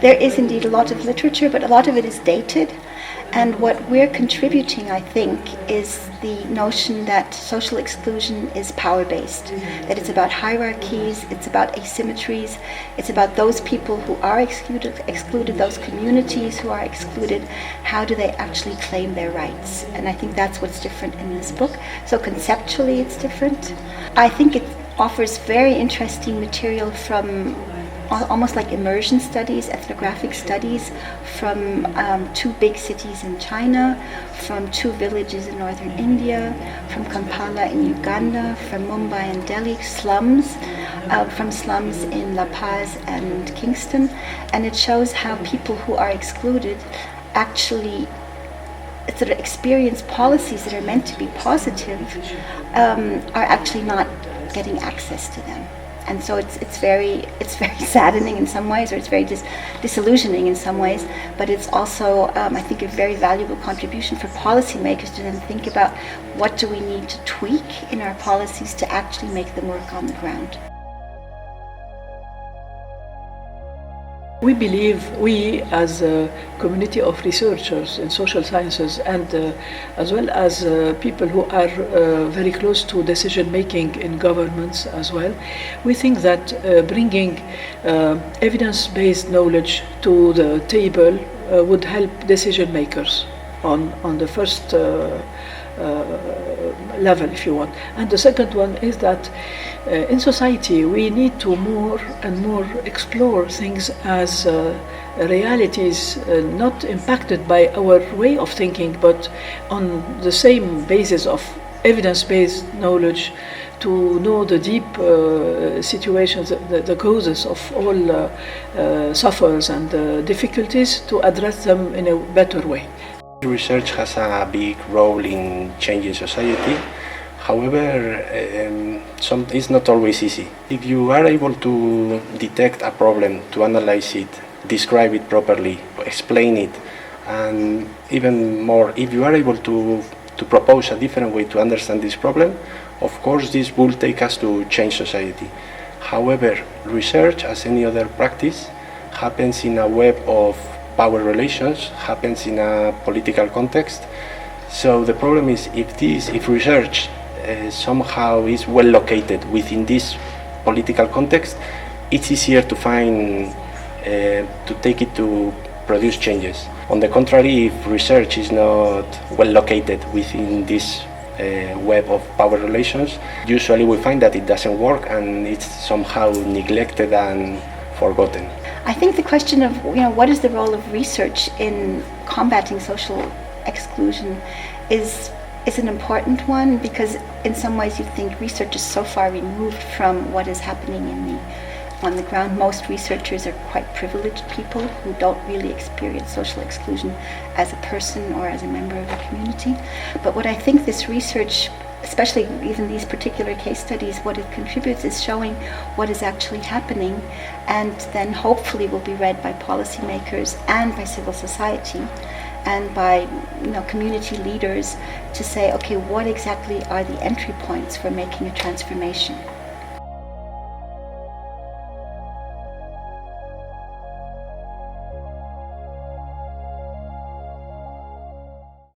There is indeed a lot of literature, but a lot of it is dated. And what we're contributing, I think, is the notion that social exclusion is power-based, that it's about hierarchies, it's about asymmetries, it's about those people who are excluded, those communities who are excluded, how do they actually claim their rights? And I think that's what's different in this book. So conceptually it's different. I think it offers very interesting material from almost like immersion studies, ethnographic studies from 2 big cities in China, from 2 villages in northern India, from Kampala in Uganda, from Mumbai and Delhi, slums, from slums in La Paz and Kingston. And it shows how people who are excluded actually sort of experience policies that are meant to be positive are actually not getting access to them. And so it's very saddening in some ways, or it's very disillusioning in some ways, but it's also, I think, a very valuable contribution for policymakers to then think about what do we need to tweak in our policies to actually make them work on the ground. We believe, we as a community of researchers in social sciences and as well as people who are very close to decision making in governments as well, we think that bringing evidence-based knowledge to the table would help decision makers on the first level, if you want. And the second one is that in society we need to more and more explore things as realities not impacted by our way of thinking, but on the same basis of evidence-based knowledge, to know the deep situations, the causes of all sufferers and difficulties, to address them in a better way. Research has a big role in changing society. However, it's not always easy. If you are able to detect a problem, to analyze it, describe it properly, explain it, and even more, if you are able to propose a different way to understand this problem, of course this will take us to change society. However, research, as any other practice, happens in a web of power relations, happens in a political context. So the problem is, if research somehow is well located within this political context, it's easier to find, to take it to produce changes. On the contrary, if research is not well located within this web of power relations, usually we find that it doesn't work and it's somehow neglected and forgotten. I think the question of, what is the role of research in combating social exclusion is an important one, because in some ways you think research is so far removed from what is happening on the ground. Most researchers are quite privileged people who don't really experience social exclusion as a person or as a member of a community. But what I think this research, especially even these particular case studies, what it contributes is showing what is actually happening, and then hopefully will be read by policymakers and by civil society and by community leaders to say, okay, what exactly are the entry points for making a transformation?